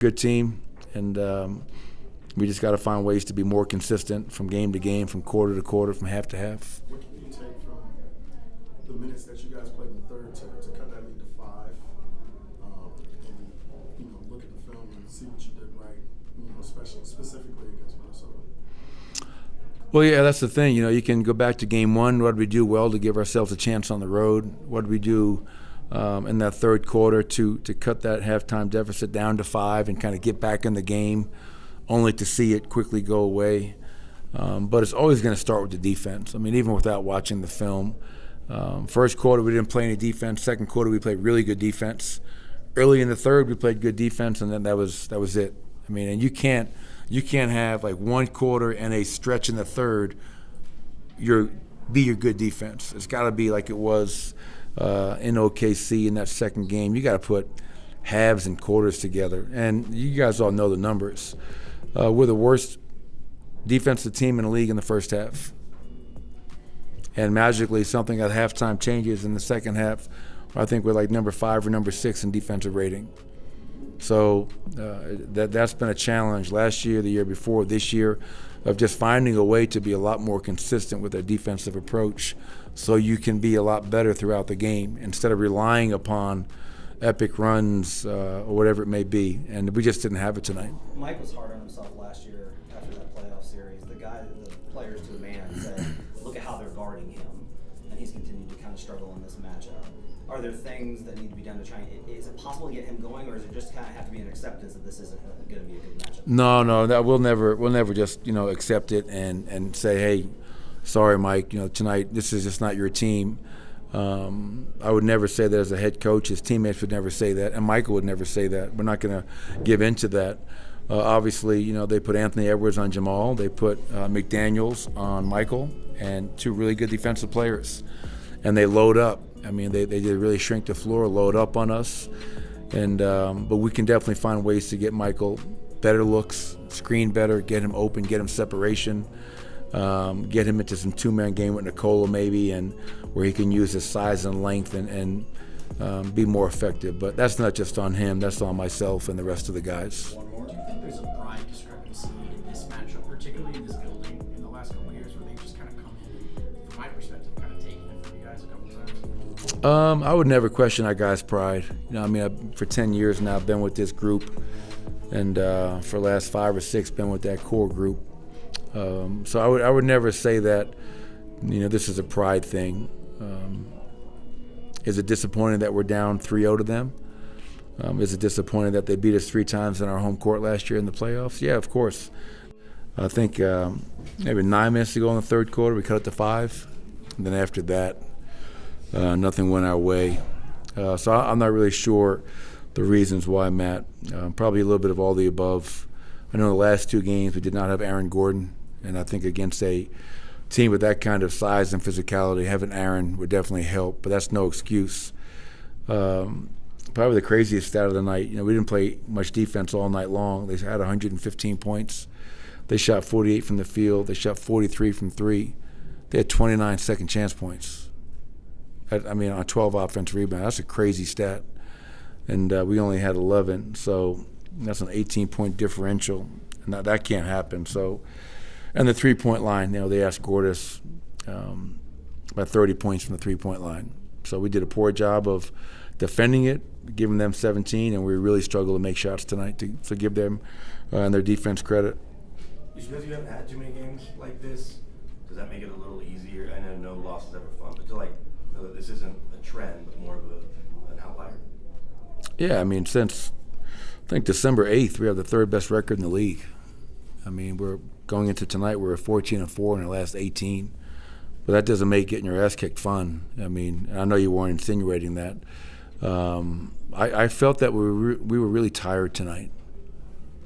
good team, and we just got to find ways to be more consistent from game to game, from quarter to quarter, from half to half. What can you take from the minutes that you guys played in the third to cut that lead to 5, and look at the film and see what you did right, specifically against Minnesota? Well, yeah, that's the thing. You can go back to game 1. What did we do well to give ourselves a chance on the road? What did we do in that third quarter to cut that halftime deficit down to 5 and kind of get back in the game, only to see it quickly go away? But it's always going to start with the defense. I mean, even without watching the film. First quarter, we didn't play any defense. Second quarter, we played really good defense. Early in the third, we played good defense, and then that was it. I mean, and you can't have like one quarter and a stretch in the third be your good defense. It's got to be like it was in OKC in that second game. You got to put halves and quarters together, and you guys all know the numbers. We're the worst defensive team in the league in the first half, and magically something at halftime changes in the second half. I think we're like number 5 or number 6 in defensive rating. So that's been a challenge last year, the year before, this year, of just finding a way to be a lot more consistent with our defensive approach so you can be a lot better throughout the game instead of relying upon epic runs or whatever it may be. And we just didn't have it tonight. Mike was hard on himself last year after that playoff series. The players to a man said, look at how they're guarding him. And he's continued to kind of struggle in this matchup. Are there things that need to be done to try? Is it possible to get him going, or is it just kind of have to be an acceptance that this isn't going to be a good matchup? No, we'll never just accept it and say, hey, sorry, Mike, tonight this is just not your team. I would never say that as a head coach. His teammates would never say that, and Michael would never say that. We're not going to give in to that. Obviously, they put Anthony Edwards on Jamal. They put McDaniels on Michael, and 2 really good defensive players. And they load up. I mean, they did really shrink the floor, load up on us. And but we can definitely find ways to get Michael better looks, screen better, get him open, get him separation, get him into some 2-man game with Nikola maybe, and where he can use his size and length and be more effective. But that's not just on him. That's on myself and the rest of the guys. One more. Do you think there's a pride discrepancy in this matchup, particularly in this building, in the last couple of years, where they've just kind of come in and, from my perspective, kind of taken it from you guys a couple of times? I would never question our guys' pride. For 10 years now, I've been with this group, and for the last 5 or 6, been with that core group. So I would never say that, this is a pride thing. Is it disappointing that we're down 3-0 to them? Is it disappointing that they beat us 3 times in our home court last year in the playoffs? Yeah, of course. I think maybe 9 minutes to go in the third quarter, we cut it to 5. And then after that, nothing went our way. So I'm not really sure the reasons why, Matt. Probably a little bit of all the above. I know the last 2 games we did not have Aaron Gordon, and I think against a team with that kind of size and physicality, having Aaron would definitely help, but that's no excuse. Probably the craziest stat of the night, we didn't play much defense all night long. They had 115 points. They shot 48 from the field. They shot 43 from 3. They had 29 second chance points. On 12 offensive rebounds. That's a crazy stat. And we only had 11, so that's an 18-point differential. And that can't happen. So, and the three-point line, they outscored us by 30 points from the three-point line. So we did a poor job of defending it, giving them 17, and we really struggled to make shots tonight to give them and their defense credit. Because you haven't had too many games like this, does that make it a little easier? I know no loss is ever fun, but to know that this isn't a trend, but more of an outlier? Yeah, since I think December 8th, we have the 3rd best record in the league. We're going into tonight, we're 14-4 in the last 18. But that doesn't make getting your ass kicked fun. I know you weren't insinuating that. I felt that we were really tired tonight.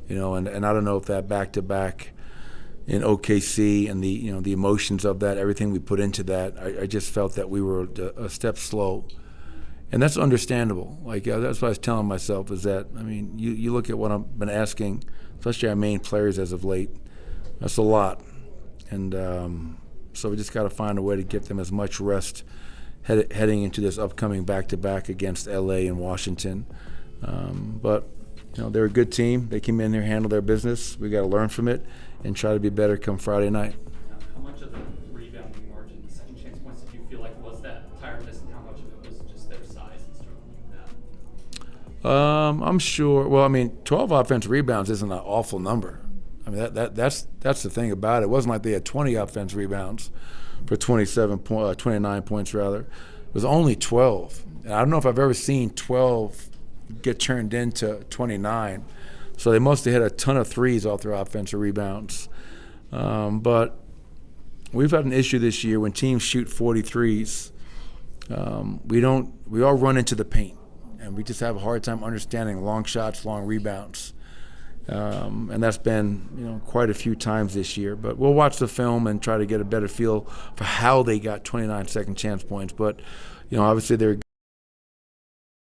And I don't know if that back-to-back in OKC and the emotions of that, everything we put into that, I just felt that we were a step slow. And that's understandable. That's what I was telling myself is that, you look at what I've been asking, especially our main players as of late, that's a lot. And so we just got to find a way to get them as much rest heading into this upcoming back-to-back against LA and Washington. But they're a good team. They came in there, handled their business. We got to learn from it and try to be better come Friday night. How much of the rebounding margin, the second chance points, did you feel like was that tiredness, and how much of it was just their size and struggling with that? I'm sure. Well, I mean, 12 offensive rebounds isn't an awful number. I mean, that's the thing about it. It wasn't like they had 20 offensive rebounds for 29 points rather. It was only 12. And I don't know if I've ever seen 12 get turned into 29. So they must have hit a ton of threes off their offensive rebounds. But we've had an issue this year when teams shoot 43s. We all run into the paint, and we just have a hard time understanding long shots, long rebounds. And that's been, quite a few times this year. But we'll watch the film and try to get a better feel for how they got 29 second chance points. But, obviously they're